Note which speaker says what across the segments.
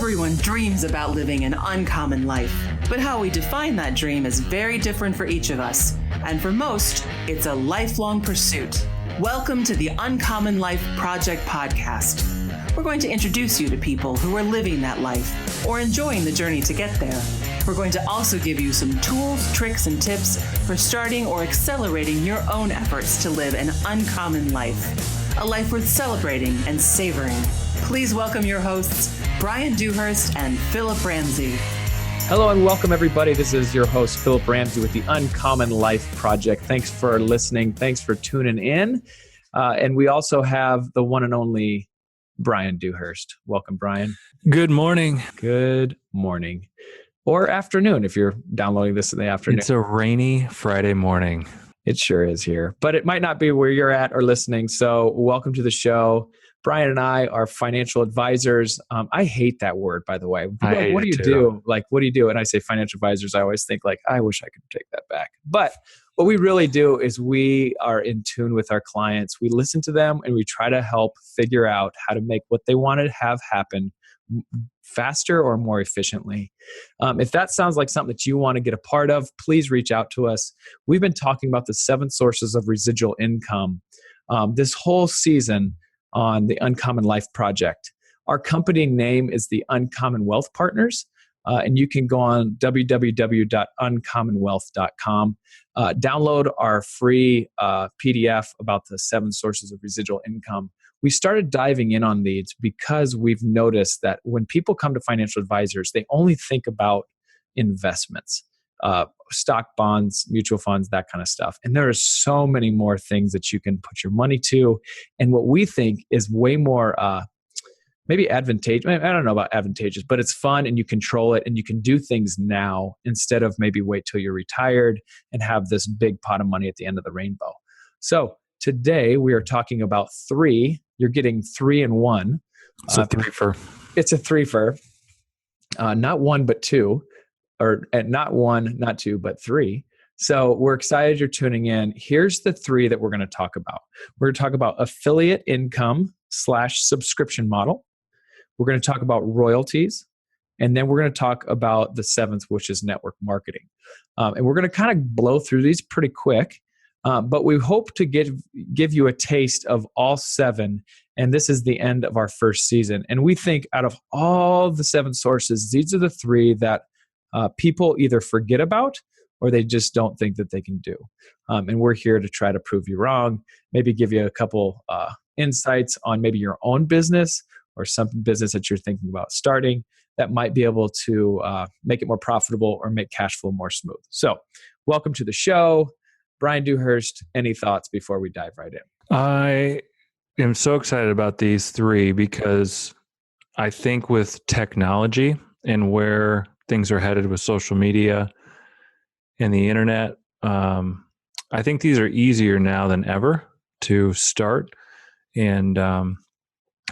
Speaker 1: Everyone dreams about living an uncommon life, but how we define that dream is very different for each of us. And for most, it's a lifelong pursuit. Welcome to the Uncommon Life Project podcast. We're going to introduce you to people who are living that life or enjoying the journey to get there. We're going to also give you some tools, tricks, and tips for starting or accelerating your own efforts to live an uncommon life, a life worth celebrating and savoring. Please welcome your hosts, Brian Dewhurst and Philip Ramsey.
Speaker 2: Hello and welcome everybody. This is your host, Philip Ramsey with the Uncommon Life Project. Thanks for listening. Thanks for tuning in. And we also have the one and only Brian Dewhurst. Welcome, Brian.
Speaker 3: Good morning.
Speaker 2: Good morning. Or afternoon if you're downloading this in the afternoon.
Speaker 3: It's a rainy Friday morning.
Speaker 2: It sure is here, but it might not be where you're at or listening. So welcome to the show. Brian and I are financial advisors. I hate that word, by the way. What do you do? Like, what do you do? And I say financial advisors, I always think like, I wish I could take that back. But what we really do is we are in tune with our clients. We listen to them and we try to help figure out how to make what they want to have happen faster or more efficiently. If that sounds like something that you want to get a part of, please reach out to us. We've been talking about the 7 sources of residual income this whole season on the Uncommon Life Project. Our company name is the Uncommon Wealth Partners, and you can go on www.uncommonwealth.com. Download our free PDF about the 7 sources of residual income. We started diving in on these because we've noticed that when people come to financial advisors, they only think about investments, stock, bonds, mutual funds, that kind of stuff. And there are so many more things that you can put your money to. And what we think is way more maybe advantageous. I don't know about advantageous, but it's fun and you control it and you can do things now instead of maybe wait till you're retired and have this big pot of money at the end of the rainbow. So today we are talking about 3. You're getting 3 in 1.
Speaker 3: It's a threefer.
Speaker 2: It's a threefer. Not 1, but 2. Or not 1, not 2, but 3. So we're excited you're tuning in. Here's the 3 that we're going to talk about. We're going to talk about affiliate income / subscription model. We're going to talk about royalties. And then we're going to talk about the 7th, which is network marketing. And we're going to kind of blow through these pretty quick. But we hope to give you a taste of all 7. And this is the end of our first season. And we think out of all the 7 sources, these are the 3 that people either forget about or they just don't think that they can do. And we're here to try to prove you wrong, maybe give you a couple insights on maybe your own business or some business that you're thinking about starting that might be able to make it more profitable or make cash flow more smooth. So welcome to the show. Brian Dewhurst, any thoughts before we dive right in?
Speaker 3: I am so excited about these 3 because I think with technology and where things are headed with social media and the internet, I think these are easier now than ever to start. And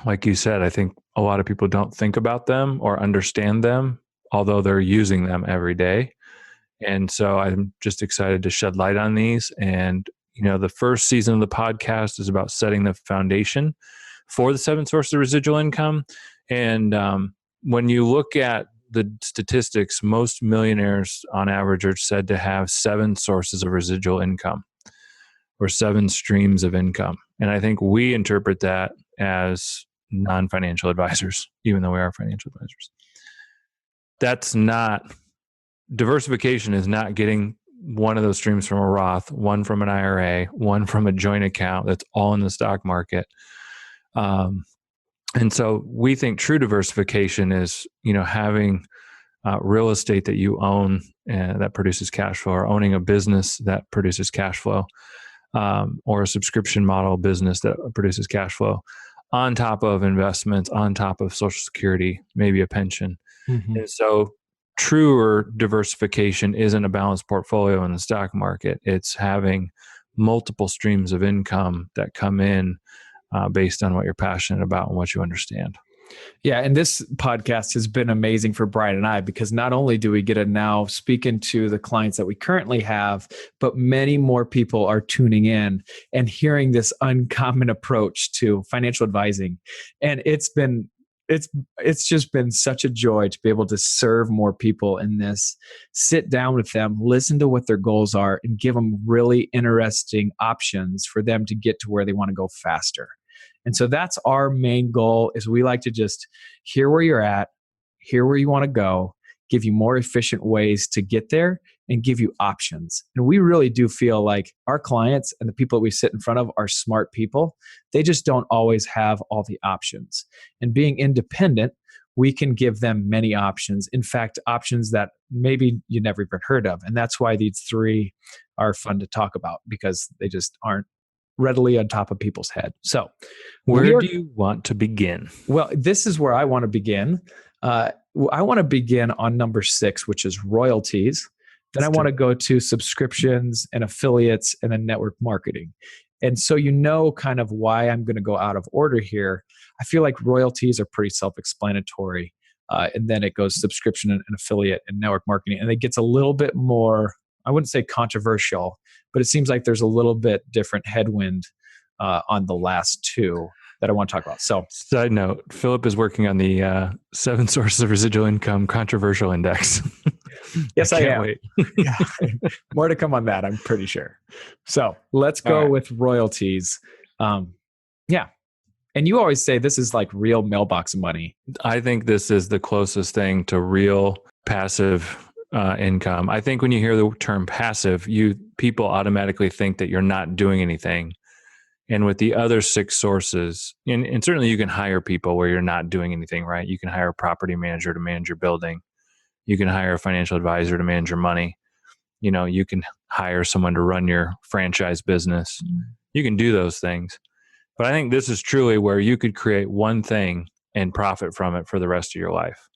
Speaker 3: like you said, I think a lot of people don't think about them or understand them, although they're using them every day. And so I'm just excited to shed light on these. And, the first season of the podcast is about setting the foundation for the 7 sources of residual income. And when you look at the statistics, most millionaires on average are said to have 7 sources of residual income or 7 streams of income. And I think we interpret that as non-financial advisors, even though we are financial advisors. Diversification is not getting one of those streams from a Roth, one from an IRA, one from a joint account that's all in the stock market. And so we think true diversification is, having real estate that you own that produces cash flow, or owning a business that produces cash flow, or a subscription model business that produces cash flow on top of investments, on top of Social Security, maybe a pension. Mm-hmm. And so truer diversification isn't a balanced portfolio in the stock market. It's having multiple streams of income that come in based on what you're passionate about and what you understand.
Speaker 2: Yeah, and this podcast has been amazing for Brian and I because not only do we get to now speak into the clients that we currently have, but many more people are tuning in and hearing this uncommon approach to financial advising. And it's been it's just been such a joy to be able to serve more people in this, sit down with them, listen to what their goals are, and give them really interesting options for them to get to where they want to go faster. And so that's our main goal, is we like to just hear where you're at, hear where you want to go, give you more efficient ways to get there, and give you options. And we really do feel like our clients and the people that we sit in front of are smart people. They just don't always have all the options. And being independent, we can give them many options. In fact, options that maybe you never even heard of. And that's why these three are fun to talk about, because they just aren't readily on top of people's head. So
Speaker 3: where do you want to begin?
Speaker 2: Well, this is where I want to begin. I want to begin on number 6, which is royalties. Then I want to go to subscriptions and affiliates and then network marketing. And so kind of why I'm going to go out of order here. I feel like royalties are pretty self-explanatory. And then it goes subscription and affiliate and network marketing. And it gets a little bit more, I wouldn't say controversial, but it seems like there's a little bit different headwind on the last two that I want to talk about. So,
Speaker 3: side note, Philip is working on the 7 Sources of Residual Income Controversial Index.
Speaker 2: Yes, I am.
Speaker 3: Wait.
Speaker 2: Yeah. More to come on that, I'm pretty sure. So let's go with royalties. Yeah. And you always say this is like real mailbox money.
Speaker 3: I think this is the closest thing to real passive income. I think when you hear the term passive, people automatically think that you're not doing anything. And with the other 6 sources, and certainly you can hire people where you're not doing anything, right? You can hire a property manager to manage your building. You can hire a financial advisor to manage your money. You can hire someone to run your franchise business. You can do those things. But I think this is truly where you could create one thing and profit from it for the rest of your life.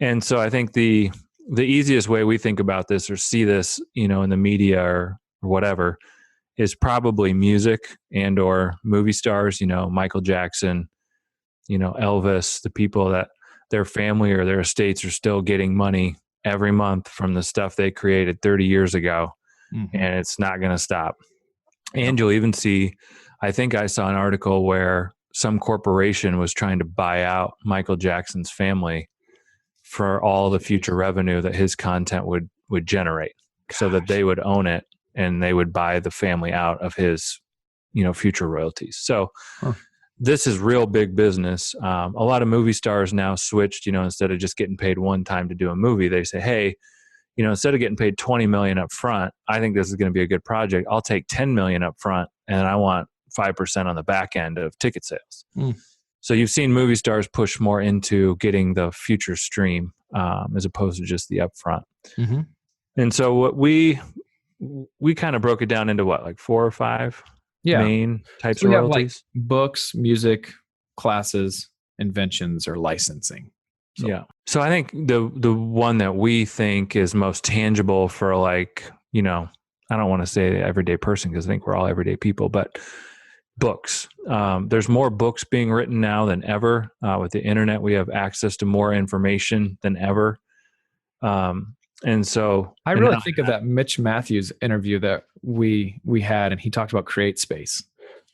Speaker 3: And so I think the easiest way we think about this or see this, in the media or whatever, is probably music and or movie stars, Michael Jackson, Elvis, the people that their family or their estates are still getting money every month from the stuff they created 30 years ago. Mm-hmm. And it's not going to stop. Yep. And you'll even see, I think I saw an article where some corporation was trying to buy out Michael Jackson's family for all the future revenue that his content would generate. Gosh. So that they would own it and they would buy the family out of his, future royalties. So this is real big business. A lot of movie stars now switched, instead of just getting paid one time to do a movie, they say, hey, instead of getting paid $20 million up front, I think this is going to be a good project. I'll take $10 million up front and I want 5% on the back end of ticket sales. So you've seen movie stars push more into getting the future stream as opposed to just the upfront. Mm-hmm. And so what we kind of broke it down into like 4 or 5 main types of royalties.
Speaker 2: Like books, music, classes, inventions, or licensing. So.
Speaker 3: Yeah. So I think the one that we think is most tangible for I don't want to say the everyday person because I think we're all everyday people, but books. There's more books being written now than ever. With the internet, we have access to more information than ever. And so
Speaker 2: I really think of that Mitch Matthews interview that we had, and he talked about Create Space.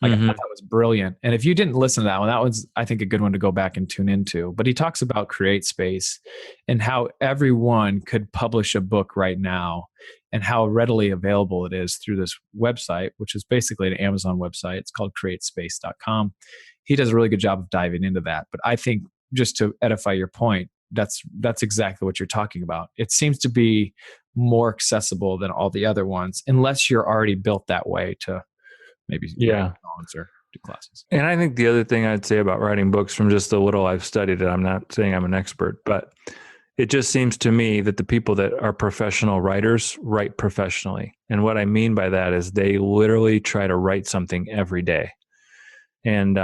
Speaker 2: I thought that was brilliant. And if you didn't listen to that one, that was, I think, a good one to go back and tune into. But he talks about Create Space and how everyone could publish a book right now and how readily available it is through this website, which is basically an Amazon website. It's called createspace.com. He does a really good job of diving into that. But I think, just to edify your point, that's exactly what you're talking about. It seems to be more accessible than all the other ones, unless you're already built that way to maybe or do classes.
Speaker 3: And I think the other thing I'd say about writing books, from just the little I've studied it, I'm not saying I'm an expert, but it just seems to me that the people that are professional writers write professionally. And what I mean by that is they literally try to write something every day. And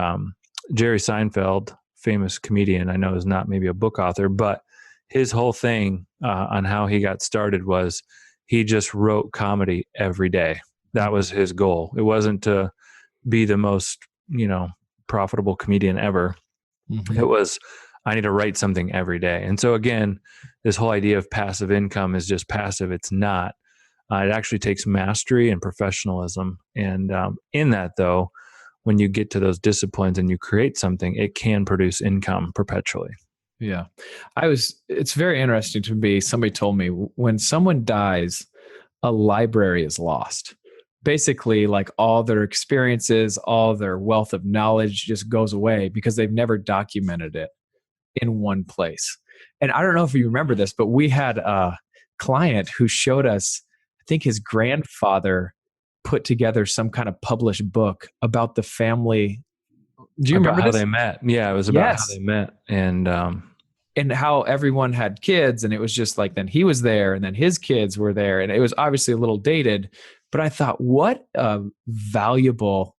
Speaker 3: Jerry Seinfeld, famous comedian, I know is not maybe a book author, but his whole thing on how he got started was he just wrote comedy every day. That was his goal. It wasn't to be the most, profitable comedian ever. Mm-hmm. It was, I need to write something every day. And so again, this whole idea of passive income is just passive. It's not. It actually takes mastery and professionalism. And in that, though, when you get to those disciplines and you create something, it can produce income perpetually.
Speaker 2: Yeah. It's very interesting to me. Somebody told me when someone dies, a library is lost. Basically, like all their experiences, all their wealth of knowledge just goes away because they've never documented it in one place. And I don't know if you remember this, but we had a client who showed us, I think his grandfather put together some kind of published book about the family. Do you
Speaker 3: About
Speaker 2: remember
Speaker 3: how
Speaker 2: this?
Speaker 3: they met. Yeah, it was about how
Speaker 2: Yes.
Speaker 3: they met.
Speaker 2: And how everyone had kids, and it was just like then he was there and then his kids were there, and it was obviously a little dated, but I thought what a valuable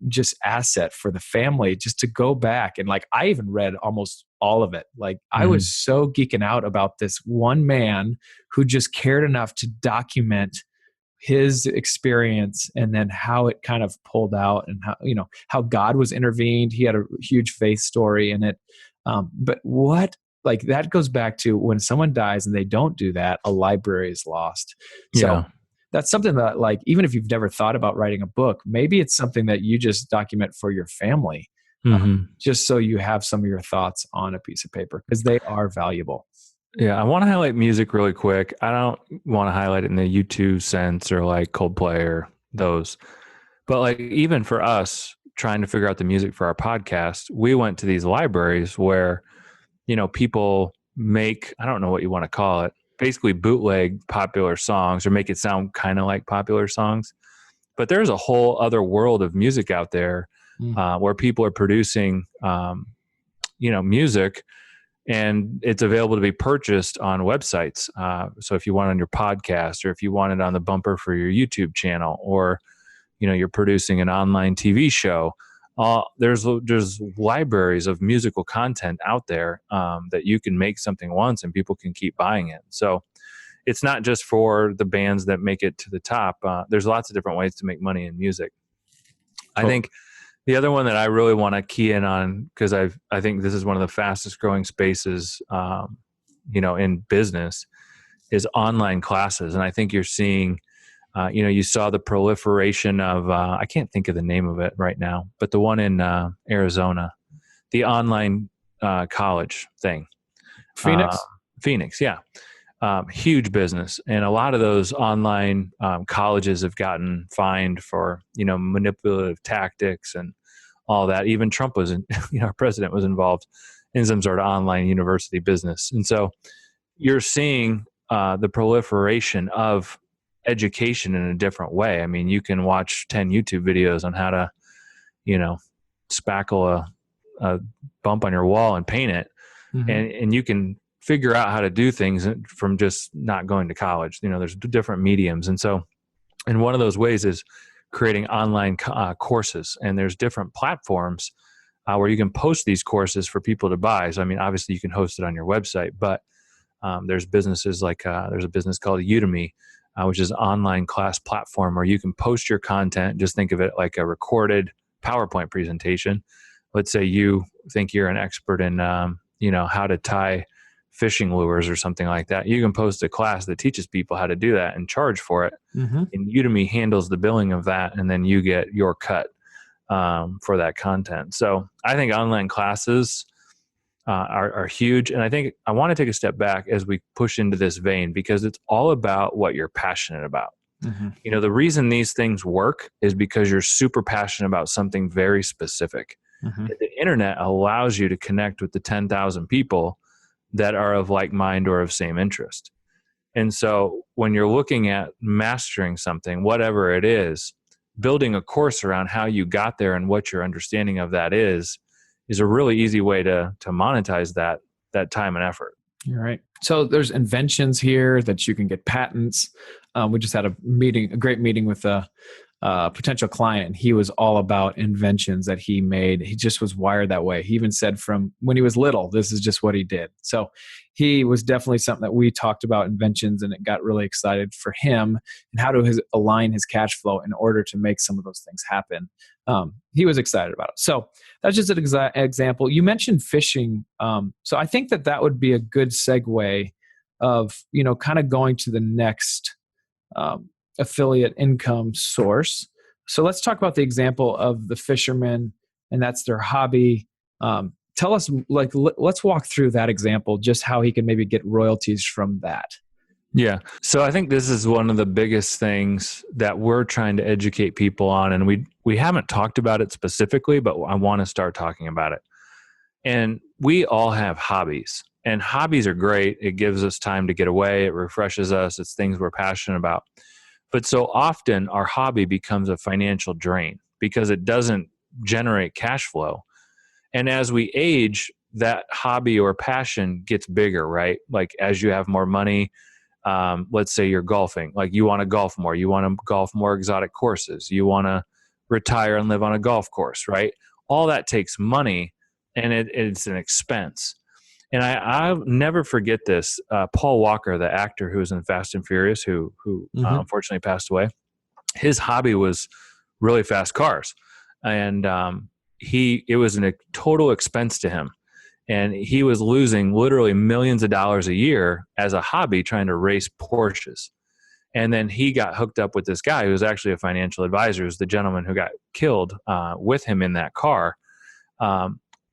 Speaker 2: just asset for the family just to go back. And like I even read almost all of it. Like I was so geeking out about this one man who just cared enough to document his experience and then how it kind of pulled out, and how God was intervened. He had a huge faith story in it. But what, like that goes back to when someone dies and they don't do that, a library is lost. So
Speaker 3: yeah.
Speaker 2: that's something that, like, even if you've never thought about writing a book, maybe it's something that you just document for your family, just so you have some of your thoughts on a piece of paper, because they are valuable.
Speaker 3: Yeah, I want to highlight music really quick. I don't want to highlight it in the U2 sense or like Coldplay or those. But like even for us trying to figure out the music for our podcast, we went to these libraries where, people make, I don't know what you want to call it, basically bootleg popular songs or make it sound kind of like popular songs. But there's a whole other world of music out there where people are producing, music, and it's available to be purchased on websites. So if you want it on your podcast, or if you want it on the bumper for your YouTube channel, or you're producing an online TV show, there's libraries of musical content out there that you can make something once and people can keep buying it. So it's not just for the bands that make it to the top. There's lots of different ways to make money in music. I think the other one that I really want to key in on, because I think this is one of the fastest growing spaces, in business, is online classes. And I think you're seeing, you saw the proliferation of, I can't think of the name of it right now, but the one in Arizona, the online college thing. Phoenix, yeah. Huge business. And a lot of those online colleges have gotten fined for, manipulative tactics and all that. Even Trump was, our president was involved in some sort of online university business. And so you're seeing the proliferation of education in a different way. I mean, you can watch 10 YouTube videos on how to, spackle a bump on your wall and paint it. And you can figure out how to do things from just not going to college. There's different mediums. And so, and one of those ways is creating online courses. And there's different platforms where you can post these courses for people to buy. So, I mean, obviously you can host it on your website, but there's businesses like, there's a business called Udemy, which is an online class platform where you can post your content. Just think of it like a recorded PowerPoint presentation. Let's say you think you're an expert in, how to tie fishing lures or something like that. You can post a class that teaches people how to do that and charge for it. And Udemy handles the billing of that, and then you get your cut for that content. So I think online classes are huge. And I think I want to take a step back as we push into this vein, because it's all about what you're passionate about. The reason these things work is because you're super passionate about something very specific. The internet allows you to connect with the 10,000 people that are of like mind or of same interest. And so when you're looking at mastering something, whatever it is, building a course around how you got there and what your understanding of that is a really easy way to monetize that time and effort.
Speaker 2: You're right. So there's inventions here that you can get patents. We just had a great meeting with a potential client, and he was all about inventions that he made. He just was wired that way. He even said from when he was little, this is just what he did. So he was definitely something that we talked about, inventions, and it got really excited for him and how to align his cash flow in order to make some of those things happen. He was excited about it. So that's just an example. You mentioned fishing. So I think that would be a good segue of, kind of going to the next affiliate income source. So let's talk about the example of the fisherman, and that's their hobby. Tell us, let's walk through that example, just how he can maybe get royalties from that.
Speaker 3: Yeah. So I think this is one of the biggest things that we're trying to educate people on. And we haven't talked about it specifically, but I want to start talking about it. And we all have hobbies, and hobbies are great. It gives us time to get away. It refreshes us. It's things we're passionate about. But so often our hobby becomes a financial drain because it doesn't generate cash flow. And as we age, that hobby or passion gets bigger, right? Like as you have more money, let's say you're golfing, like you want to golf more, you want to golf more exotic courses, you want to retire and live on a golf course, right? All that takes money, and it's an expense. And I'll never forget this. Paul Walker, the actor who was in Fast and Furious, who unfortunately passed away, his hobby was really fast cars. And it was a total expense to him. And he was losing literally millions of dollars a year as a hobby trying to race Porsches. And then he got hooked up with this guy who was actually a financial advisor, who's the gentleman who got killed with him in that car.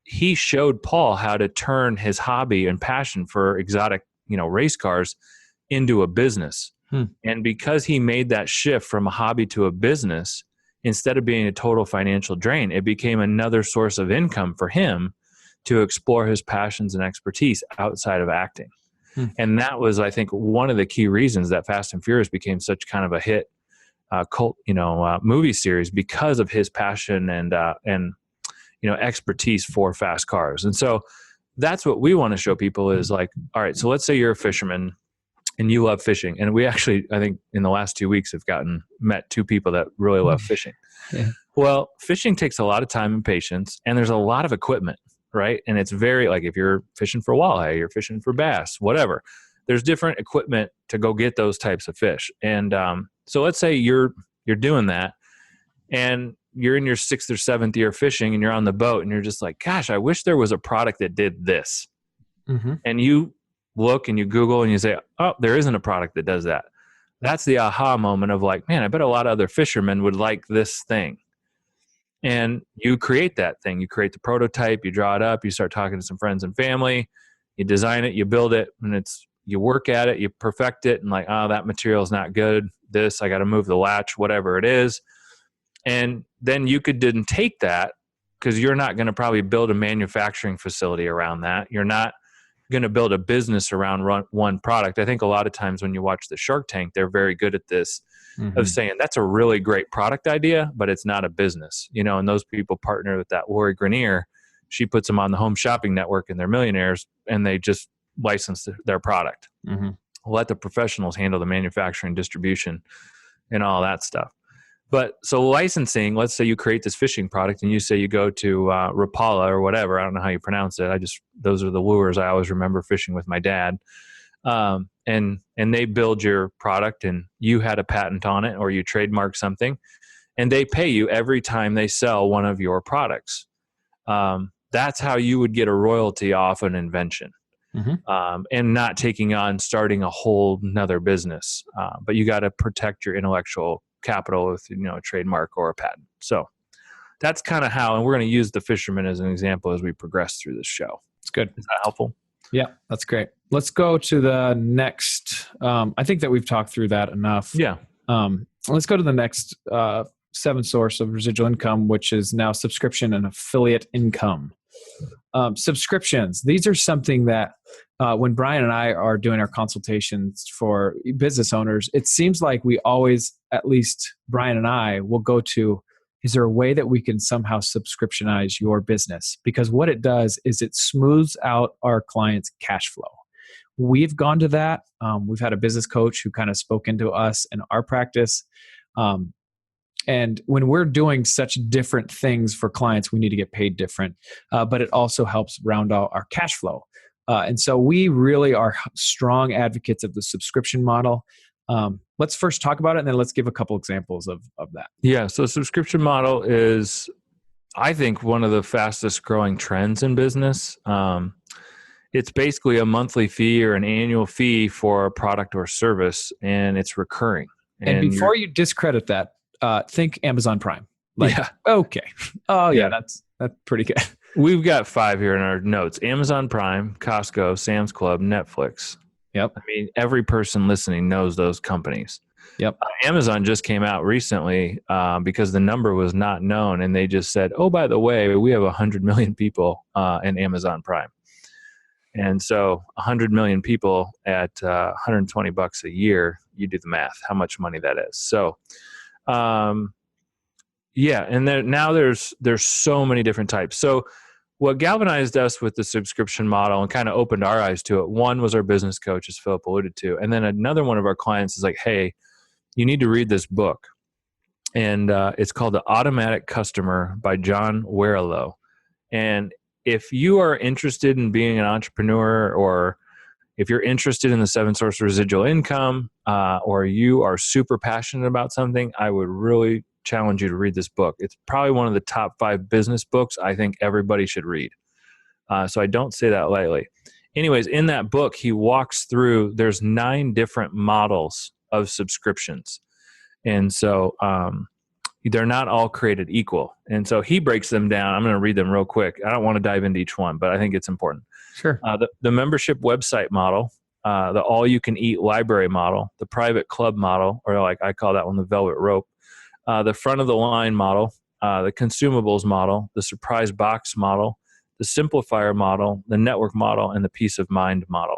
Speaker 3: He showed Paul how to turn his hobby and passion for exotic, race cars into a business. And because he made that shift from a hobby to a business, instead of being a total financial drain, it became another source of income for him to explore his passions and expertise outside of acting. And that was, I think, one of the key reasons that Fast and Furious became such kind of a hit cult, movie series, because of his passion and expertise for fast cars. And so that's what we want to show people is like, all right, so let's say you're a fisherman and you love fishing. And we actually, I think in the last 2 weeks have met two people that really love fishing.
Speaker 2: Yeah.
Speaker 3: Well, fishing takes a lot of time and patience, and there's a lot of equipment, right? And it's very, like, if you're fishing for walleye, you're fishing for bass, whatever, there's different equipment to go get those types of fish. And so let's say you're doing that, and you're in your 6th or 7th year fishing, and you're on the boat, and you're just like, gosh, I wish there was a product that did this. And you look and you Google and you say, oh, there isn't a product that does that. That's the aha moment of like, man, I bet a lot of other fishermen would like this thing. And you create that thing. You create the prototype, you draw it up, you start talking to some friends and family, you design it, you build it, and you work at it, you perfect it, and like, oh, that material is not good. I got to move the latch, whatever it is. And then you could then take that, because you're not going to probably build a manufacturing facility around that. You're not going to build a business around one product. I think a lot of times when you watch the Shark Tank, they're very good at this of saying that's a really great product idea, but it's not a business, and those people partner with that Lori Grenier. She puts them on the Home Shopping Network, and they're millionaires, and they just license their product. Let the professionals handle the manufacturing, distribution, and all that stuff. But so licensing, let's say you create this fishing product and you say you go to Rapala or whatever. I don't know how you pronounce it. Those are the lures I always remember fishing with my dad. And they build your product, and you had a patent on it or you trademark something, and they pay you every time they sell one of your products. That's how you would get a royalty off an invention. And not starting a whole nother business. But you got to protect your intellectual capital with a trademark or a patent. So that's kind of how, and we're going to use the fisherman as an example as we progress through this show.
Speaker 2: It's good.
Speaker 3: Is that helpful?
Speaker 2: Yeah, that's great. Let's go to the next. I think that we've talked through that enough.
Speaker 3: Yeah.
Speaker 2: Let's go to the next 7 source of residual income, which is now subscription and affiliate income. Subscriptions. These are something that when Brian and I are doing our consultations for business owners, it seems like we always, at least Brian and I, will go to, is there a way that we can somehow subscriptionize your business? Because what it does is it smooths out our clients' cash flow. We've gone to that. We've had a business coach who kind of spoke into us and our practice. And when we're doing such different things for clients, we need to get paid different, but it also helps round out our cash flow. And so we really are strong advocates of the subscription model. Let's first talk about it, and then let's give a couple examples of that.
Speaker 3: Yeah, so subscription model is, I think, one of the fastest growing trends in business. It's basically a monthly fee or an annual fee for a product or service, and it's recurring.
Speaker 2: And before you discredit that, think Amazon Prime. Like,
Speaker 3: Yeah.
Speaker 2: okay. Oh yeah,
Speaker 3: Yeah.
Speaker 2: that's pretty good.
Speaker 3: We've got 5 here in our notes: Amazon Prime, Costco, Sam's Club, Netflix.
Speaker 2: Yep.
Speaker 3: I mean, every person listening knows those companies.
Speaker 2: Yep.
Speaker 3: Amazon just came out recently because the number was not known, and they just said, "Oh, by the way, we have 100 million people in Amazon Prime." And so 100 million people at $120 a year, you do the math, how much money that is. So, yeah. And now there's so many different types. So what galvanized us with the subscription model and kind of opened our eyes to it, one was our business coach, as Philip alluded to. And then another one of our clients is like, hey, you need to read this book. And it's called The Automatic Customer by John Warrillow. And if you are interested in being an entrepreneur, or if you're interested in the 7 sources of residual income, or you are super passionate about something, I would really challenge you to read this book. It's probably one of the top 5 business books I think everybody should read. So I don't say that lightly. Anyways, in that book, he walks through, there's 9 different models of subscriptions. And so they're not all created equal. And so he breaks them down. I'm going to read them real quick. I don't want to dive into each one, but I think it's important.
Speaker 2: Sure.
Speaker 3: The membership website model, the all-you-can-eat library model, the private club model, or like I call that one the velvet rope, the front-of-the-line model, the consumables model, the surprise box model, the simplifier model, the network model, and the peace of mind model.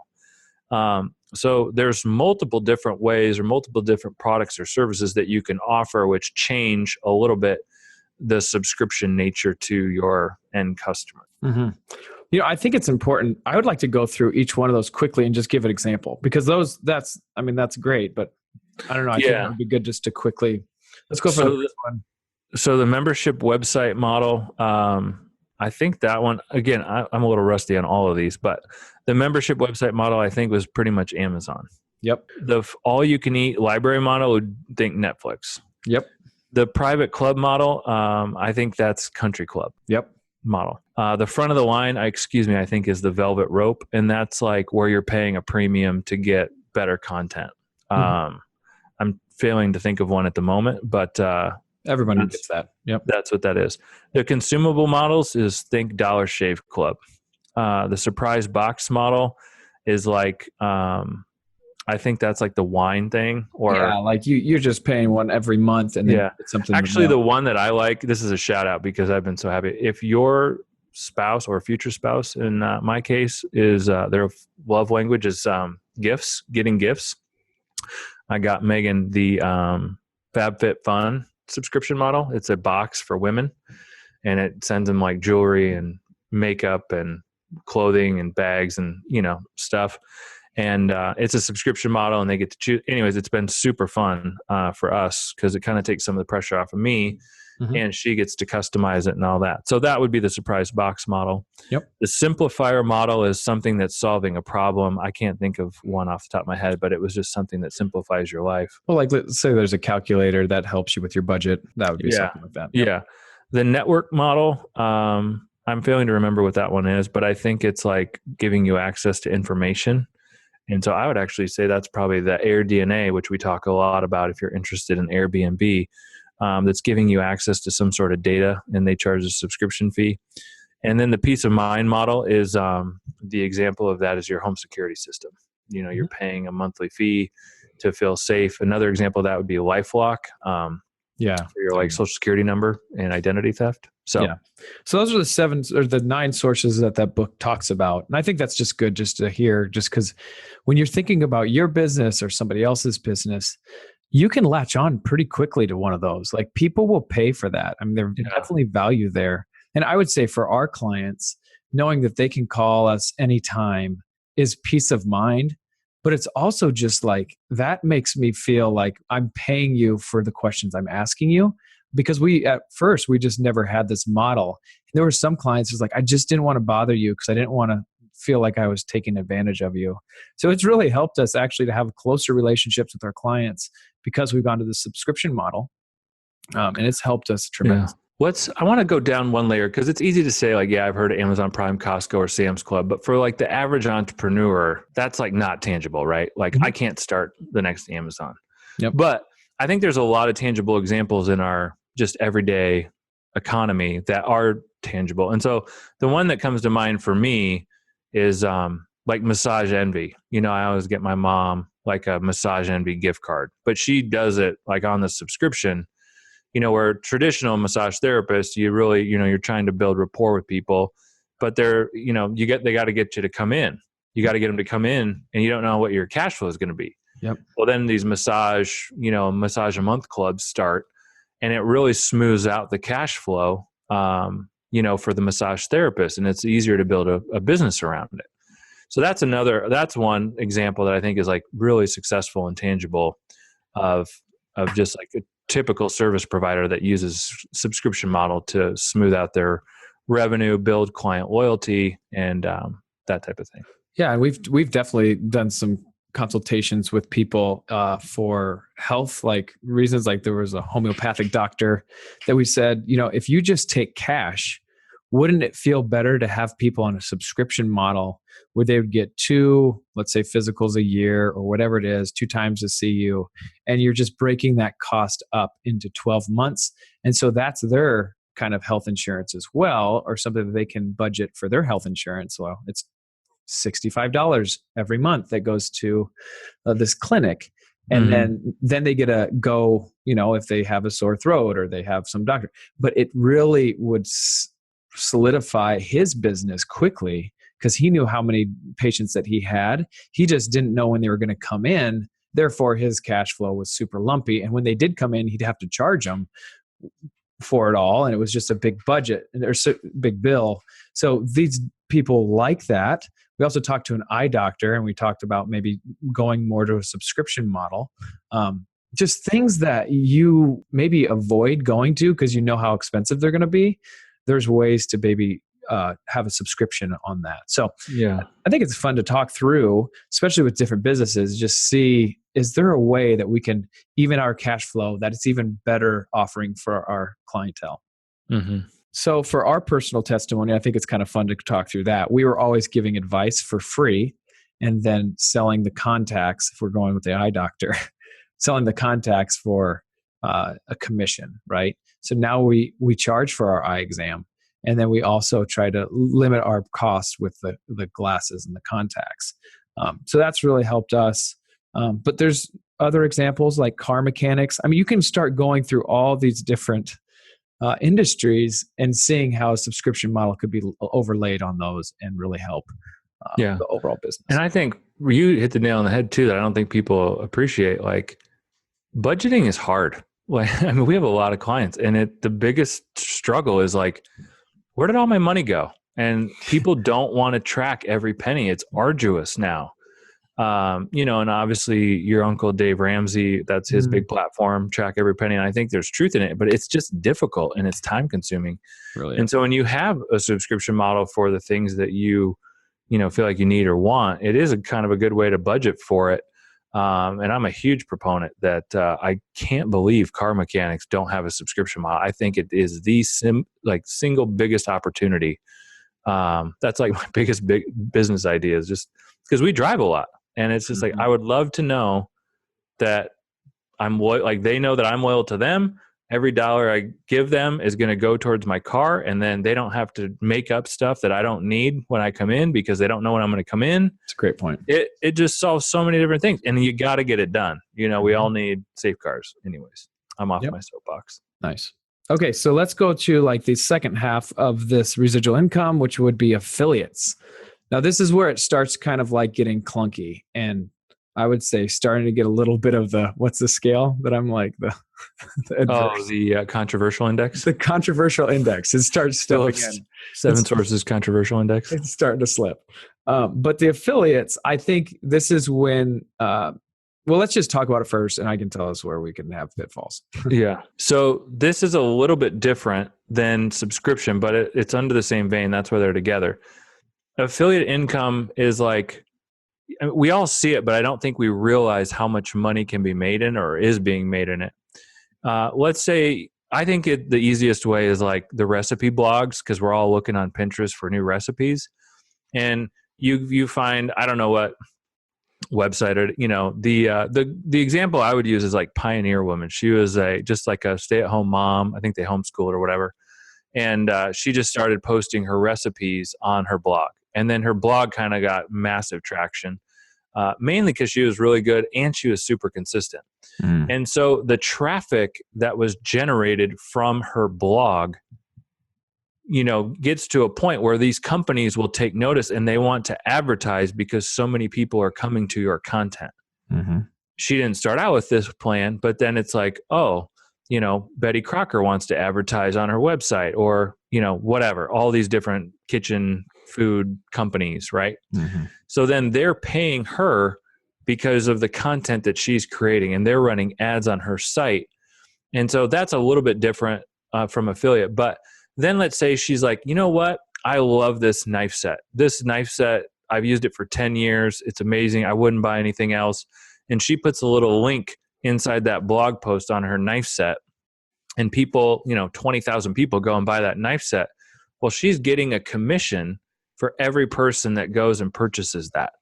Speaker 3: So there's multiple different ways or multiple different products or services that you can offer, which change a little bit the subscription nature to your end customer.
Speaker 2: Mm-hmm. I think it's important. I would like to go through each one of those quickly and just give an example, because that's great, but I don't know. I think it would be good just to quickly, let's go for the first one.
Speaker 3: So the membership website model, I think that one, again, I'm a little rusty on all of these, but the membership website model, I think, was pretty much Amazon.
Speaker 2: Yep.
Speaker 3: The all-you-can-eat library model, would think Netflix.
Speaker 2: Yep.
Speaker 3: The private club model, I think that's Country Club.
Speaker 2: Yep.
Speaker 3: Model. The front of the line, I think, is the velvet rope, and that's like where you're paying a premium to get better content. I'm failing to think of one at the moment, but
Speaker 2: everybody gets that. Yep.
Speaker 3: That's what that is. The consumable models is think Dollar Shave Club. The surprise box model is like, I think that's like the wine thing, or
Speaker 2: like you're just paying one every month, and then it's something.
Speaker 3: Actually, the one that I like, this is a shout out because I've been so happy. If your spouse or future spouse, in my case, is their love language is gifts, getting gifts, I got Megan the FabFitFun subscription model. It's a box for women, and it sends them like jewelry and makeup and clothing and bags and stuff. And it's a subscription model, and they get to choose. Anyways, it's been super fun for us because it kind of takes some of the pressure off of me, and she gets to customize it and all that. So that would be the surprise box model.
Speaker 2: Yep.
Speaker 3: The simplifier model is something that's solving a problem. I can't think of one off the top of my head, but it was just something that simplifies your life.
Speaker 2: Well, like let's say there's a calculator that helps you with your budget. That would be something like that.
Speaker 3: Yep. Yeah. The network model, I'm failing to remember what that one is, but I think it's like giving you access to information. And so I would actually say that's probably the AirDNA, which we talk a lot about if you're interested in Airbnb, that's giving you access to some sort of data, and they charge a subscription fee. And then the peace of mind model is the example of that is your home security system. You're paying a monthly fee to feel safe. Another example of that would be LifeLock. For your like social security number and identity theft. So
Speaker 2: those are the 7 or the 9 sources that book talks about. And I think that's just good just to hear, just because when you're thinking about your business or somebody else's business, you can latch on pretty quickly to one of those. Like people will pay for that. I mean, there's definitely value there. And I would say for our clients, knowing that they can call us anytime is peace of mind. But it's also just like, that makes me feel like I'm paying you for the questions I'm asking you, because at first we just never had this model. And there were some clients who's like, I just didn't want to bother you because I didn't want to feel like I was taking advantage of you. So it's really helped us actually to have closer relationships with our clients because we've gone to the subscription model. And it's helped us tremendously.
Speaker 3: I want to go down one layer, because it's easy to say like, I've heard of Amazon Prime, Costco, or Sam's Club, but for like the average entrepreneur, that's like not tangible, right? Like I can't start the next Amazon.
Speaker 2: Yep.
Speaker 3: But I think there's a lot of tangible examples in our just everyday economy that are tangible. And so the one that comes to mind for me is like Massage Envy. I always get my mom like a Massage Envy gift card, but she does it like on the subscription, where traditional massage therapists, you really, you're trying to build rapport with people, but they got to get you to come in. You got to get them to come in, and you don't know what your cash flow is going to be.
Speaker 2: Yep.
Speaker 3: Well, then these massage a month clubs start, and it really smooths out the cash flow, for the massage therapist, and it's easier to build a business around it. So that's one example that I think is like really successful and tangible of just like a typical service provider that uses subscription model to smooth out their revenue, build client loyalty, and that type of thing.
Speaker 2: Yeah, and we've definitely done some consultations with people for health like reasons. Like there was a homeopathic doctor that we said, if you just take cash, wouldn't it feel better to have people on a subscription model where they would get 2, let's say, physicals a year or whatever it is, 2 times to see you, and you're just breaking that cost up into 12 months. And so that's their kind of health insurance as well, or something that they can budget for their health insurance. Well, it's $65 every month that goes to this clinic. And then they get to go, if they have a sore throat or they have some doctor. But it really would solidify his business quickly because he knew how many patients that he had. He just didn't know when they were going to come in. Therefore, his cash flow was super lumpy. And when they did come in, he'd have to charge them for it all. And it was just a big budget or big bill. So these people like that. We also talked to an eye doctor, and we talked about maybe going more to a subscription model. Just things that you maybe avoid going to because you know how expensive they're going to be. There's ways to maybe have a subscription on that. So yeah, I think it's fun to talk through, especially with different businesses, just see, is there a way that we can even our cash flow that it's even better offering for our clientele? Mm-hmm. So for our personal testimony, I think it's kind of fun to talk through that. We were always giving advice for free and then selling the contacts, if we're going with the eye doctor, selling the contacts for a commission, right? So now we charge for our eye exam. And then we also try to limit our costs with the glasses and the contacts. So that's really helped us. But there's other examples like car mechanics. I mean, you can start going through all these different industries and seeing how a subscription model could be overlaid on those and really help the overall business.
Speaker 3: And I think you hit the nail on the head too, that I don't think people appreciate. Like, budgeting is hard. Like, I mean, we have a lot of clients, and the biggest struggle is like, where did all my money go? And people don't want to track every penny. It's arduous now. And obviously your uncle Dave Ramsey, that's his big platform, track every penny. And I think there's truth in it, but it's just difficult and it's time consuming. Really? And so when you have a subscription model for the things that you feel like you need or want, it is a kind of a good way to budget for it. And I'm a huge proponent that I can't believe car mechanics don't have a subscription model. I think it is the single biggest opportunity. That's like my big business idea, is just because we drive a lot. And it's just like, I would love to know that I'm loyal, like they know that I'm loyal to them. Every dollar I give them is going to go towards my car. And then they don't have to make up stuff that I don't need when I come in because they don't know when I'm going to come in.
Speaker 2: It's a great point.
Speaker 3: It just solves so many different things, and you got to get it done. We all need safeguards anyways. I'm off my soapbox.
Speaker 2: Nice. Okay. So let's go to like the second half of this residual income, which would be affiliates. Now, this is where it starts kind of like getting clunky, and I would say starting to get a little bit of what's the scale that I'm like the
Speaker 3: controversial index.
Speaker 2: The controversial index. It starts still again.
Speaker 3: 7 Sources controversial index.
Speaker 2: It's starting to slip. But the affiliates, I think this is when. Well, let's just talk about it first, and I can tell us where we can have pitfalls.
Speaker 3: Yeah. So this is a little bit different than subscription, but it's under the same vein. That's why they're together. Affiliate income is like, we all see it, but I don't think we realize how much money can be made in or is being made in it. Let's say, I think the easiest way is like the recipe blogs, because we're all looking on Pinterest for new recipes. And you find, I don't know what website, or the example I would use is like Pioneer Woman. She was just like a stay-at-home mom. I think they homeschooled or whatever, and she just started posting her recipes on her blog, and then her blog kind of got massive traction, mainly because she was really good and she was super consistent. And so the traffic that was generated from her blog, gets to a point where these companies will take notice and they want to advertise because so many people are coming to your content. She didn't start out with this plan, but then it's like, oh, Betty Crocker wants to advertise on her website, or, whatever, all these different kitchen food companies, right? So then they're paying her because of the content that she's creating, and they're running ads on her site. And so that's a little bit different from affiliate. But then let's say she's like, you know what? I love this knife set. This knife set, I've used it for 10 years. It's amazing. I wouldn't buy anything else. And she puts a little link inside that blog post on her knife set. And people, 20,000 people go and buy that knife set. Well, she's getting a commission for every person that goes and purchases that.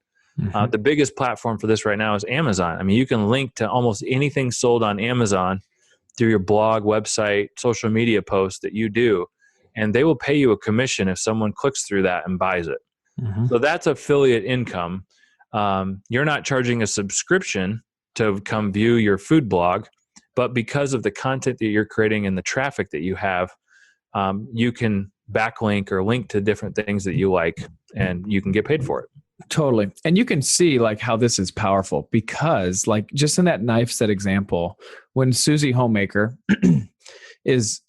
Speaker 3: The biggest platform for this right now is Amazon. I mean, you can link to almost anything sold on Amazon through your blog, website, social media posts that you do, and they will pay you a commission if someone clicks through that and buys it. So that's affiliate income. You're not charging a subscription to come view your food blog, but because of the content that you're creating and the traffic that you have, you can backlink or link to different things that you like, and you can get paid for it.
Speaker 2: Totally. And you can see like how this is powerful, because like just in that knife set example, when Susie Homemaker is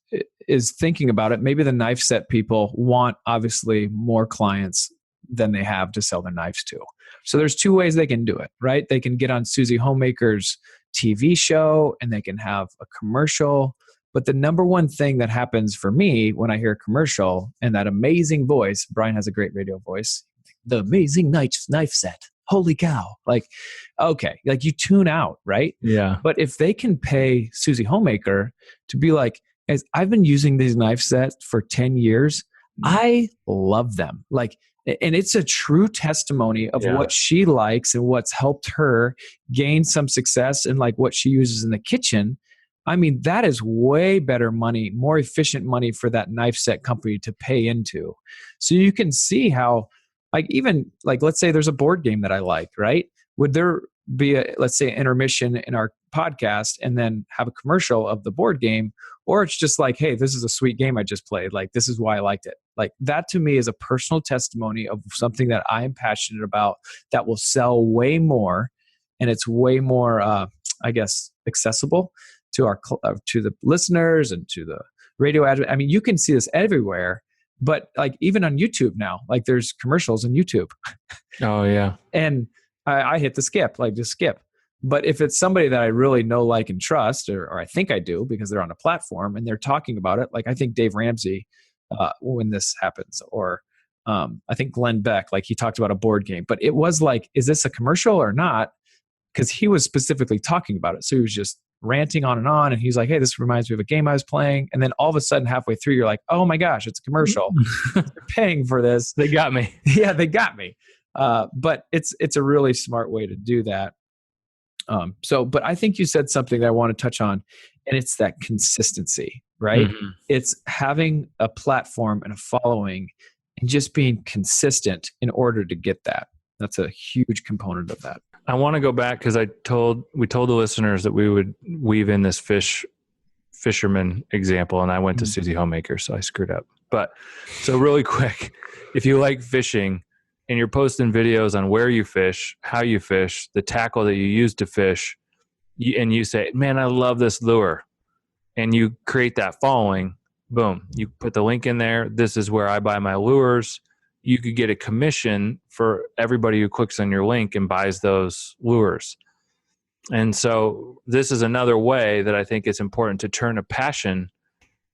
Speaker 2: thinking about it, maybe the knife set people want obviously more clients than they have to sell their knives to. So there's two ways they can do it, right? They can get on Susie Homemaker's TV show and they can have a commercial. But the number one thing that happens for me when I hear a commercial and that amazing voice, Brian has a great radio voice, the amazing knife set. Holy cow. Like, okay, like you tune out, right?
Speaker 3: Yeah.
Speaker 2: But if they can pay Susie Homemaker to be like, as I've been using these knife sets for 10 years, I love them. Like, and it's a true testimony of what she likes and what's helped her gain some success and like what she uses in the kitchen. I mean, that is way better money, more efficient money for that knife set company to pay into. So you can see how, like, even like, let's say there's a board game that I like, right? Would there be a, let's say, intermission in our podcast and then have a commercial of the board game? Or it's just like, hey, this is a sweet game I just played. Like, this is why I liked it. Like, that to me is a personal testimony of something that I am passionate about that will sell way more. And it's way more, I guess, accessible to to the listeners and to the radio ad. I mean, you can see this everywhere. But like even on YouTube now, like there's commercials on YouTube.
Speaker 3: Oh yeah.
Speaker 2: And I hit the skip, like just skip. But if it's somebody that I really know, like, and trust, or I think I do because they're on a platform and they're talking about it, like I think Dave Ramsey, when this happens, or I think Glenn Beck, like he talked about a board game, but it was like, is this a commercial or not? Because he was specifically talking about it. So he was just ranting on, and he's like, hey, this reminds me of a game I was playing. And then all of a sudden, halfway through, you're like, oh my gosh, it's a commercial. They're paying for this.
Speaker 3: They got me.
Speaker 2: Yeah, they got me. But it's a really smart way to do that. But I think you said something that I want to touch on, and it's that consistency, right? It's having a platform and a following and just being consistent in order to get that. That's a huge component of that.
Speaker 3: I want to go back because we told the listeners that we would weave in this fisherman example, and I went to Susie Homemaker, so I screwed up. But so really quick, if you like fishing and you're posting videos on where you fish, how you fish, the tackle that you use to fish, and you say, man, I love this lure, and you create that following, boom, you put the link in there. This is where I buy my lures. You could get a commission for everybody who clicks on your link and buys those lures. And so this is another way that I think it's important to turn a passion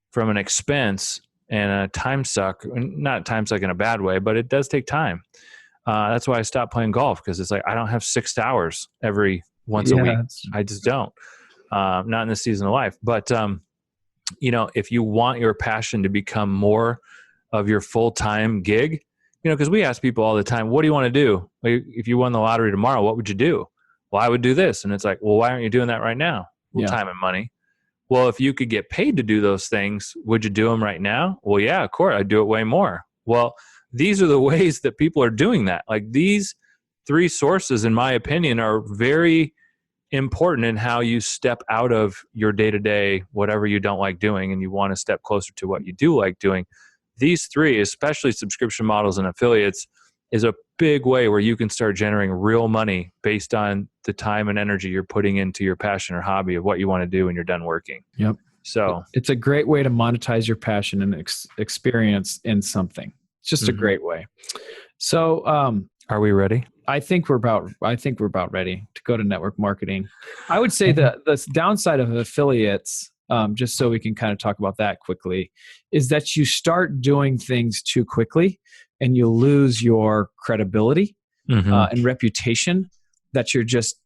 Speaker 3: from an expense and a time suck, not time suck in a bad way, but it does take time. That's why I stopped playing golf, because it's like, I don't have 6 hours every once a week. I just don't, not in this season of life. But, if you want your passion to become more of your full-time gig, because we ask people all the time, what do you want to do? Like, if you won the lottery tomorrow, what would you do? Well, I would do this. And it's like, well, why aren't you doing that right now? Well, time and money. Well, if you could get paid to do those things, would you do them right now? Well, yeah, of course, I'd do it way more. Well, these are the ways that people are doing that. Like, these three sources, in my opinion, are very important in how you step out of your day-to-day, whatever you don't like doing, and you want to step closer to what you do like doing. These three, especially subscription models and affiliates, is a big way where you can start generating real money based on the time and energy you're putting into your passion or hobby of what you want to do when you're done working.
Speaker 2: Yep.
Speaker 3: So
Speaker 2: it's a great way to monetize your passion and experience in something. It's just a great way. So,
Speaker 3: are we ready?
Speaker 2: I think we're about ready to go to network marketing. I would say the downside of affiliates, just so we can kind of talk about that quickly, is that you start doing things too quickly and you lose your credibility and reputation, that you're just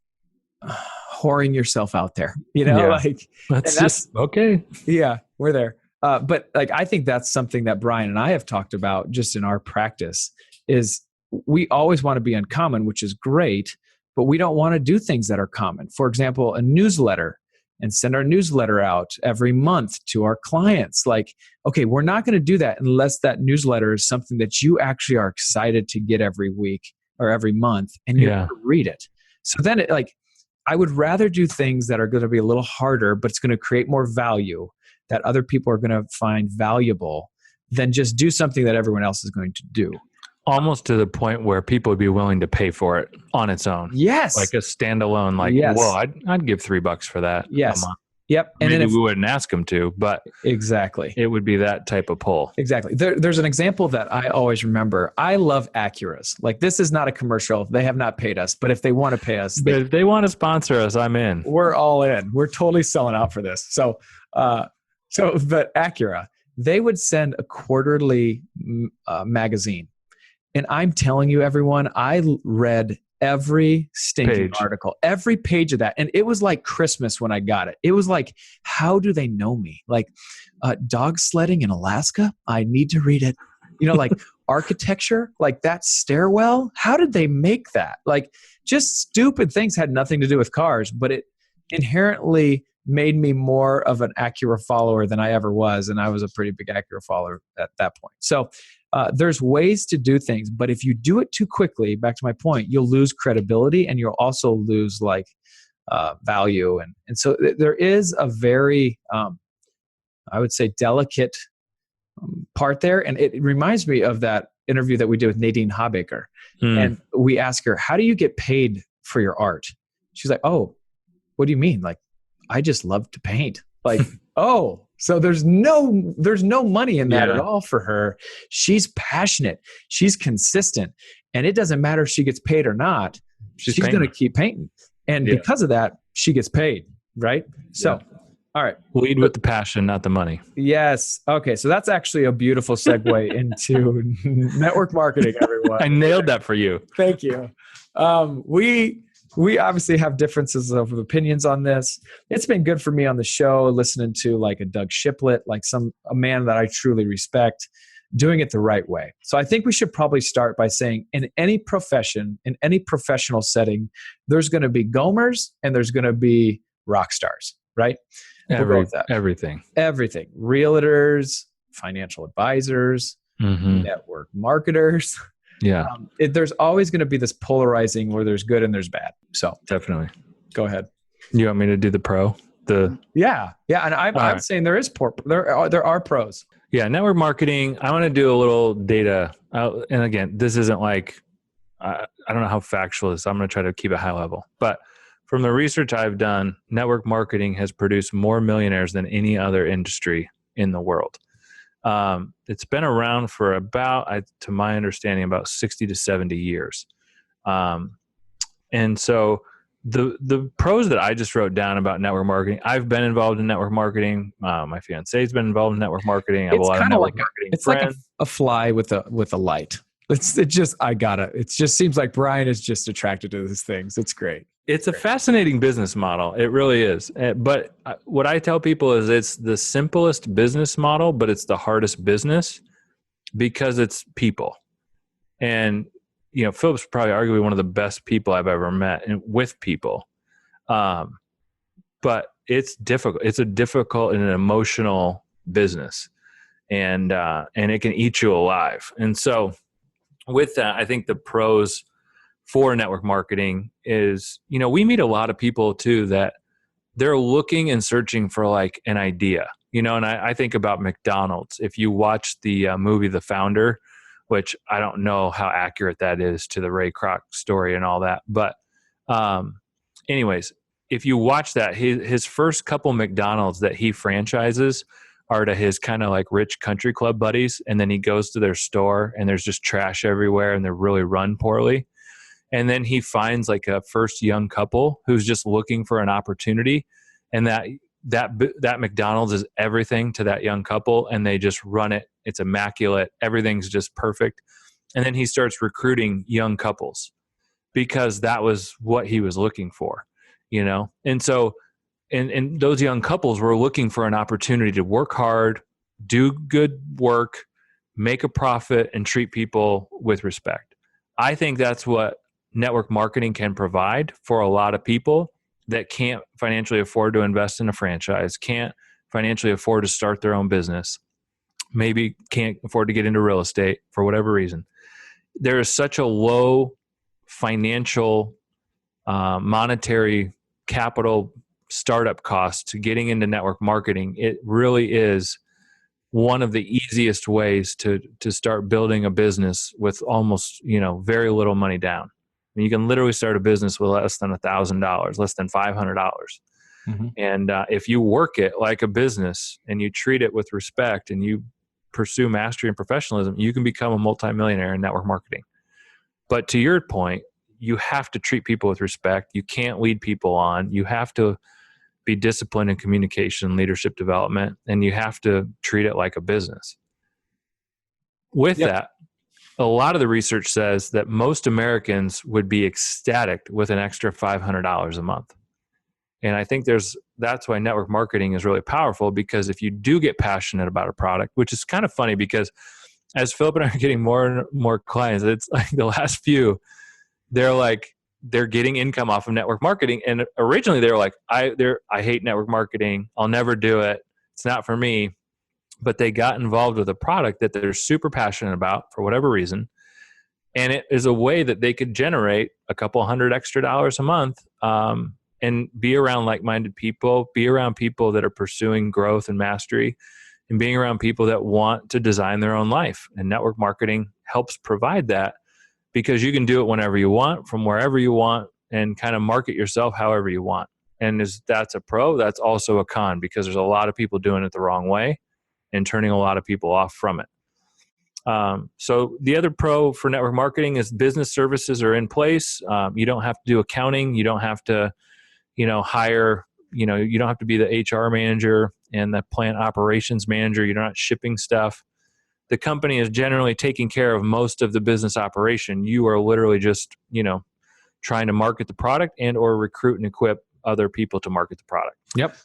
Speaker 2: whoring yourself out there. Like
Speaker 3: that's just okay.
Speaker 2: Yeah, we're there. But like, I think that's something that Brian and I have talked about just in our practice, is we always want to be uncommon, which is great, but we don't want to do things that are common. For example, a newsletter, and send our newsletter out every month to our clients. Like, okay, we're not going to do that unless that newsletter is something that you actually are excited to get every week or every month, and you're going to read it. So then I would rather do things that are going to be a little harder, but it's going to create more value that other people are going to find valuable, than just do something that everyone else is going to do.
Speaker 3: Almost to the point where people would be willing to pay for it on its own.
Speaker 2: Yes.
Speaker 3: Like a standalone, well, I'd give $3 for that.
Speaker 2: Yes. A month. Yep.
Speaker 3: And maybe we wouldn't ask them to, but
Speaker 2: exactly,
Speaker 3: it would be that type of pull.
Speaker 2: Exactly. There's an example that I always remember. I love Acuras. Like, this is not a commercial. They have not paid us, but if they want to pay us,
Speaker 3: if they want to sponsor us, I'm in.
Speaker 2: We're all in. We're totally selling out for this. So but Acura, they would send a quarterly magazine. And I'm telling you, everyone, I read every stinking article, every page of that. And it was like Christmas when I got it. It was like, how do they know me? Like, dog sledding in Alaska? I need to read it. Like architecture, like that stairwell. How did they make that? Like, just stupid things, had nothing to do with cars, but it inherently made me more of an Acura follower than I ever was. And I was a pretty big Acura follower at that point. So there's ways to do things, but if you do it too quickly, back to my point, you'll lose credibility, and you'll also lose value. And so there is a very, I would say, delicate part there. And it reminds me of that interview that we did with Nadine Habaker. And we asked her, how do you get paid for your art? She's like, oh, what do you mean? Like, I just love to paint. Like, oh, so there's no money in that at all for her. She's passionate. She's consistent. And it doesn't matter if she gets paid or not. She's going to keep painting. And because of that, she gets paid, right? So, all right.
Speaker 3: Lead with the passion, not the money.
Speaker 2: Yes. Okay. So that's actually a beautiful segue into network marketing, everyone.
Speaker 3: I nailed that for you.
Speaker 2: Thank you. We obviously have differences of opinions on this. It's been good for me on the show, listening to like a Doug Shiplett, like a man that I truly respect, doing it the right way. So I think we should probably start by saying, in any profession, in any professional setting, there's going to be Gomers and there's going to be rock stars, right?
Speaker 3: Everything.
Speaker 2: Realtors, financial advisors, network marketers.
Speaker 3: Yeah.
Speaker 2: There's always going to be this polarizing where there's good and there's bad. So
Speaker 3: definitely.
Speaker 2: Go ahead.
Speaker 3: You want me to do the pro?
Speaker 2: Yeah. And I'm saying there are pros.
Speaker 3: Yeah. Network marketing. I want to do a little data. And again, this isn't like, I don't know how factual this is. I'm going to try to keep it high level, but from the research I've done, network marketing has produced more millionaires than any other industry in the world. It's been around for about, to my understanding, about 60 to 70 years. And so the pros that I just wrote down about network marketing, I've been involved in network marketing. My fiance's been involved in network marketing. I have a lot of network marketing
Speaker 2: it's
Speaker 3: friends.
Speaker 2: Like a fly with a light. It just seems like Brian is just attracted to these things. It's great.
Speaker 3: It's a fascinating business model. It really is. But what I tell people is it's the simplest business model, but it's the hardest business because it's people. And, Philip's probably arguably one of the best people I've ever met and with people. But it's difficult. It's a difficult and an emotional business, and it can eat you alive. And so with that, I think the pros for network marketing is, we meet a lot of people too that they're looking and searching for like an idea, and I think about McDonald's. If you watch the movie The Founder, which I don't know how accurate that is to the Ray Kroc story and all that. But anyways, if you watch that, his first couple McDonald's that he franchises are to his kind of like rich country club buddies. And then he goes to their store and there's just trash everywhere and they're really run poorly. And then he finds like a first young couple who's just looking for an opportunity. And that McDonald's is everything to that young couple, and they just run it. It's immaculate. Everything's just perfect. And then he starts recruiting young couples because that was what he was looking for, And so, and those young couples were looking for an opportunity to work hard, do good work, make a profit, and treat people with respect. I think that's what network marketing can provide for a lot of people that can't financially afford to invest in a franchise, can't financially afford to start their own business, maybe can't afford to get into real estate for whatever reason. There is such a low financial, monetary capital startup cost to getting into network marketing. It really is one of the easiest ways to start building a business with almost, very little money down. I mean, you can literally start a business with less than $1,000, less than $500. Mm-hmm. And if you work it like a business and you treat it with respect and you pursue mastery and professionalism, you can become a multimillionaire in network marketing. But to your point, you have to treat people with respect. You can't lead people on. You have to be disciplined in communication, leadership development, and you have to treat it like a business. With that, a lot of the research says that most Americans would be ecstatic with an extra $500 a month. And I think that's why network marketing is really powerful, because if you do get passionate about a product, which is kind of funny because as Philip and I are getting more and more clients, it's like the last few, they're getting income off of network marketing. And originally they were like, I hate network marketing. I'll never do it. It's not for me. But they got involved with a product that they're super passionate about for whatever reason. And it is a way that they could generate a couple $100 extra a month, and be around like-minded people, be around people that are pursuing growth and mastery, and being around people that want to design their own life. And network marketing helps provide that, because you can do it whenever you want, from wherever you want, and kind of market yourself however you want. And that's a pro, that's also a con, because there's a lot of people doing it the wrong way and turning a lot of people off from it. So the other pro for network marketing is business services are in place. You don't have to do accounting. You don't have to, hire, you don't have to be the HR manager and the plant operations manager. You're not shipping stuff. The company is generally taking care of most of the business operation. You are literally just, trying to market the product and or recruit and equip other people to market the product.
Speaker 2: Yep.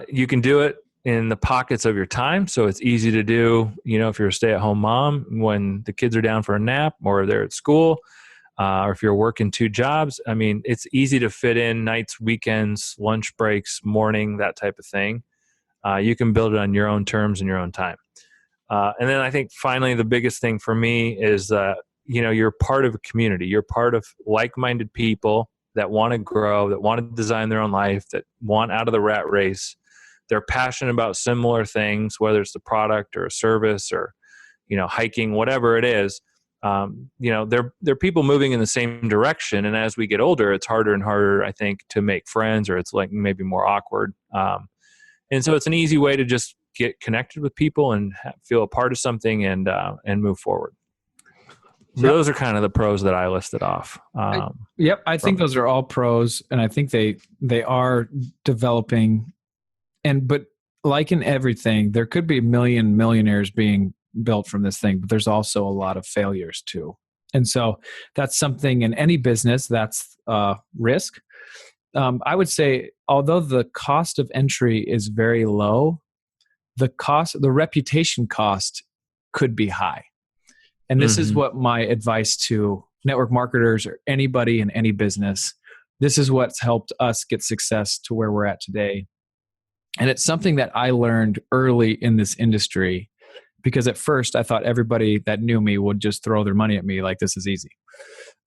Speaker 3: You can do it in the pockets of your time. So it's easy to do, if you're a stay-at-home mom, when the kids are down for a nap or they're at school, or if you're working 2 jobs. I mean, it's easy to fit in nights, weekends, lunch breaks, morning, that type of thing. You can build it on your own terms and your own time. And then I think finally, the biggest thing for me is that, you're part of a community. You're part of like-minded people that want to grow, that want to design their own life, that want out of the rat race. They're passionate about similar things, whether it's the product or a service or, hiking, whatever it is. They're people moving in the same direction. And as we get older, it's harder and harder, I think, to make friends, or it's like maybe more awkward. And so it's an easy way to just get connected with people and feel a part of something and move forward. So those are kind of the pros that I listed off.
Speaker 2: I think those are all pros, and I think they are developing. But like in everything, there could be a million millionaires being built from this thing, but there's also a lot of failures too. And so that's something in any business, that's risk. I would say, although the cost of entry is very low, the reputation cost could be high. And this is what my advice to network marketers or anybody in any business, this is what's helped us get success to where we're at today. And it's something that I learned early in this industry, because at first I thought everybody that knew me would just throw their money at me like this is easy.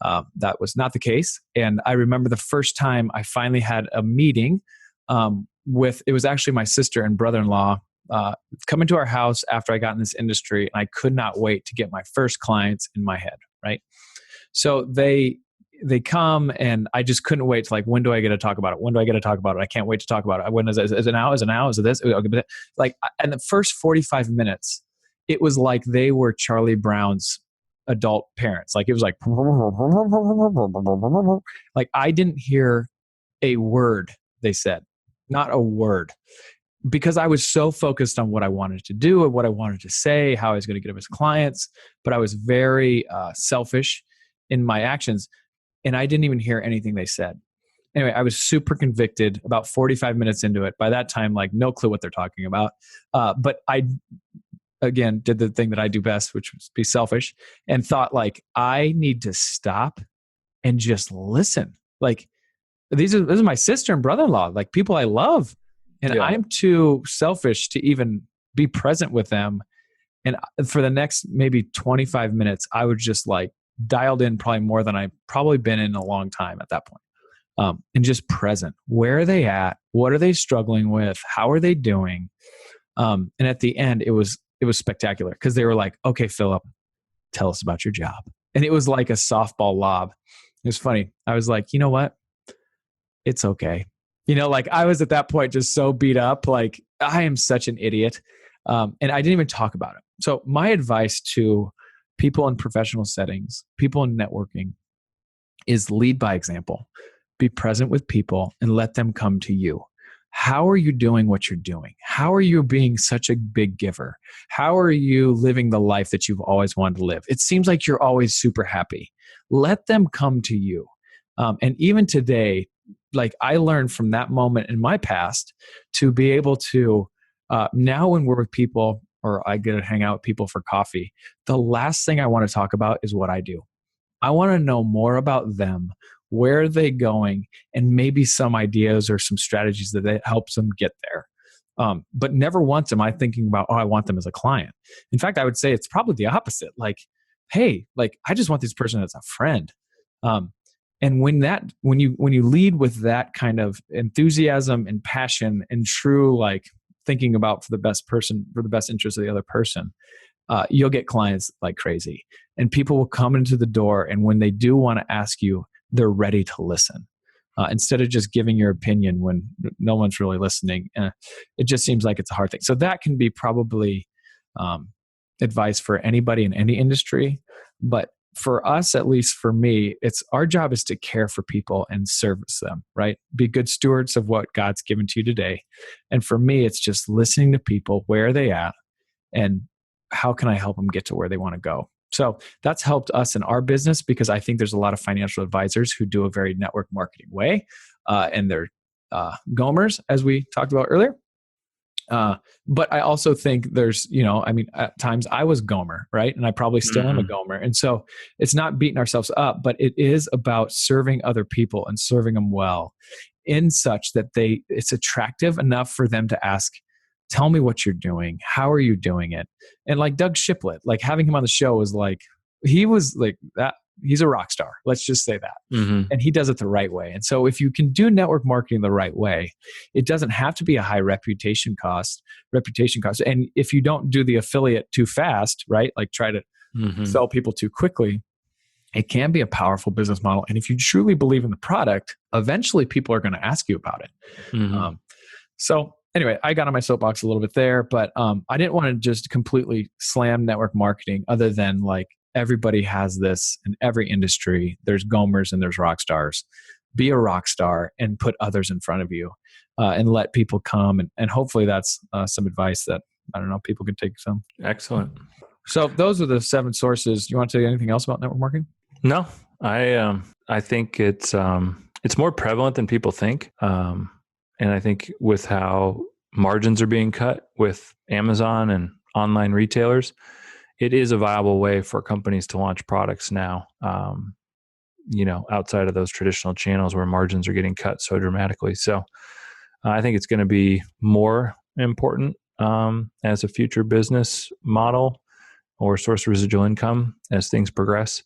Speaker 2: That was not the case. And I remember the first time I finally had a meeting it was actually my sister and brother-in-law come into our house after I got in this industry. And I could not wait to get my first clients in my head, right? So they come and I just couldn't wait to, like, when do I get to talk about it? When do I get to talk about it? I can't wait to talk about it. When is it? Is it now? Is it now? Is it this? Okay, like, and the first 45 minutes, it was like they were Charlie Brown's adult parents. Like, it was like I didn't hear a word they said, not a word, because I was so focused on what I wanted to do and what I wanted to say, how I was going to get them as clients. But I was very selfish in my actions, and I didn't even hear anything they said. Anyway, I was super convicted about 45 minutes into it. By that time, like, no clue what they're talking about. But I, again, did the thing that I do best, which was be selfish, and thought, like, I need to stop and just listen. Like, this is my sister and brother-in-law, like, people I love. And I'm too selfish to even be present with them. And for the next maybe 25 minutes, I was just like dialed in, probably more than I've probably been in a long time at that point. And just present. Where are they at? What are they struggling with? How are they doing? And at the end, it was spectacular, because they were like, okay, Philip, tell us about your job. And it was like a softball lob. It was funny. I was like, you know what? It's okay. Like, I was at that point just so beat up, like, I am such an idiot. And I didn't even talk about it. So my advice to people in professional settings, people in networking, is lead by example. Be present with people and let them come to you. How are you doing what you're doing? How are you being such a big giver? How are you living the life that you've always wanted to live? It seems like you're always super happy. Let them come to you. And even today, like, I learned from that moment in my past to be able to, now when we're with people or I get to hang out with people for coffee, the last thing I want to talk about is what I do. I want to know more about them. Where are they going? And maybe some ideas or some strategies that helps them get there. But never once am I thinking about, I want them as a client. In fact, I would say it's probably the opposite. Like, hey, like, I just want this person as a friend. And when you lead with that kind of enthusiasm and passion and true, like, thinking about for the best interest of the other person, you'll get clients like crazy. And people will come into the door, and when they do want to ask you, they're ready to listen. Instead of just giving your opinion when no one's really listening, it just seems like it's a hard thing. So that can be probably advice for anybody in any industry. But for us, at least for me, it's our job is to care for people and service them, right? Be good stewards of what God's given to you today. And for me, it's just listening to people. Where are they at? And how can I help them get to where they want to go? So that's helped us in our business, because I think there's a lot of financial advisors who do a very network marketing way, and they're gomers, as we talked about earlier. But I also think there's, at times I was gomer, right? And I probably still am a gomer. And so it's not beating ourselves up, but it is about serving other people and serving them well in such that it's attractive enough for them to ask, tell me what you're doing. How are you doing it? And like Doug Shiplett, like, having him on the show was like, he was like that. He's a rock star. Let's just say that. And he does it the right way. And so if you can do network marketing the right way, it doesn't have to be a high reputation cost. And if you don't do the affiliate too fast, right? Like, try to sell people too quickly, it can be a powerful business model. And if you truly believe in the product, eventually people are going to ask you about it. So anyway, I got on my soapbox a little bit there, but I didn't want to just completely slam network marketing, other than, like, everybody has this in every industry. There's gomers and there's rock stars. Be a rock star and put others in front of you, and let people come. And hopefully that's some advice that, I don't know, people can take some.
Speaker 3: Excellent.
Speaker 2: So those are the 7 sources. You want to tell you anything else about network marketing?
Speaker 3: No, I think it's more prevalent than people think. And I think with how margins are being cut with Amazon and online retailers, it is a viable way for companies to launch products now, outside of those traditional channels where margins are getting cut so dramatically. So I think it's going to be more important as a future business model or source of residual income as things progress.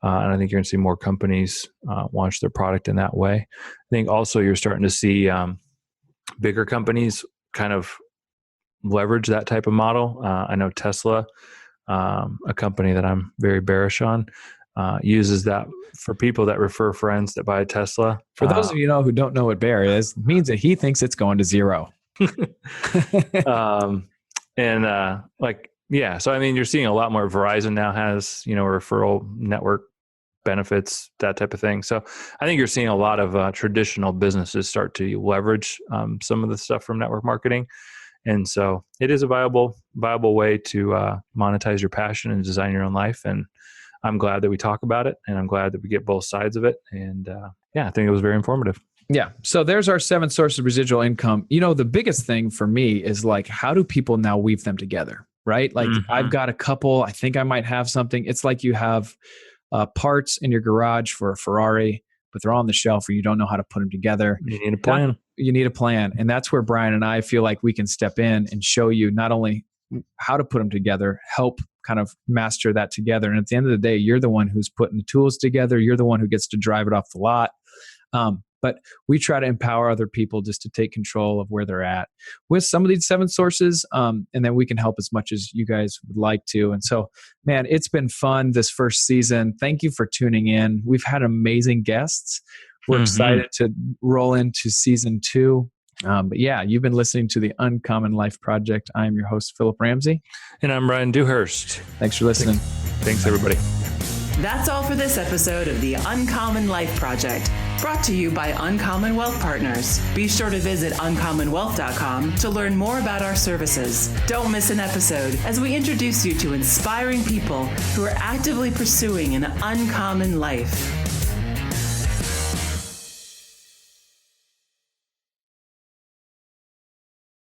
Speaker 3: And I think you're going to see more companies launch their product in that way. I think also you're starting to see bigger companies kind of leverage that type of model. I know Tesla, a company that I'm very bearish on, uses that for people that refer friends that buy a Tesla.
Speaker 2: For those of you who don't know what bear is, it means that he thinks it's going to zero.
Speaker 3: So I mean, you're seeing a lot more. Verizon now has, referral network benefits, that type of thing. So I think you're seeing a lot of traditional businesses start to leverage some of the stuff from network marketing. And so it is a viable way to monetize your passion and design your own life. And I'm glad that we talk about it, and I'm glad that we get both sides of it. And I think it was very informative.
Speaker 2: Yeah. So there's our 7 sources of residual income. The biggest thing for me is like, how do people now weave them together? Right? Like I've got a couple, I think I might have something. It's like you have parts in your garage for a Ferrari, but they're on the shelf or you don't know how to put them together.
Speaker 3: You need a plan.
Speaker 2: You need a plan. And that's where Brian and I feel like we can step in and show you not only how to put them together, help kind of master that together. And at the end of the day, you're the one who's putting the tools together. You're the one who gets to drive it off the lot. But we try to empower other people just to take control of where they're at with some of these 7 sources. And then we can help as much as you guys would like to. And so, man, it's been fun this first season. Thank you for tuning in. We've had amazing guests. We're excited to roll into season 2. But yeah, you've been listening to the Uncommon Life Project. I'm your host, Philip Ramsey.
Speaker 3: And I'm Brian Dewhurst.
Speaker 2: Thanks for listening.
Speaker 3: Thanks, everybody.
Speaker 1: That's all for this episode of the Uncommon Life Project, brought to you by Uncommon Wealth Partners. Be sure to visit uncommonwealth.com to learn more about our services. Don't miss an episode as we introduce you to inspiring people who are actively pursuing an uncommon life.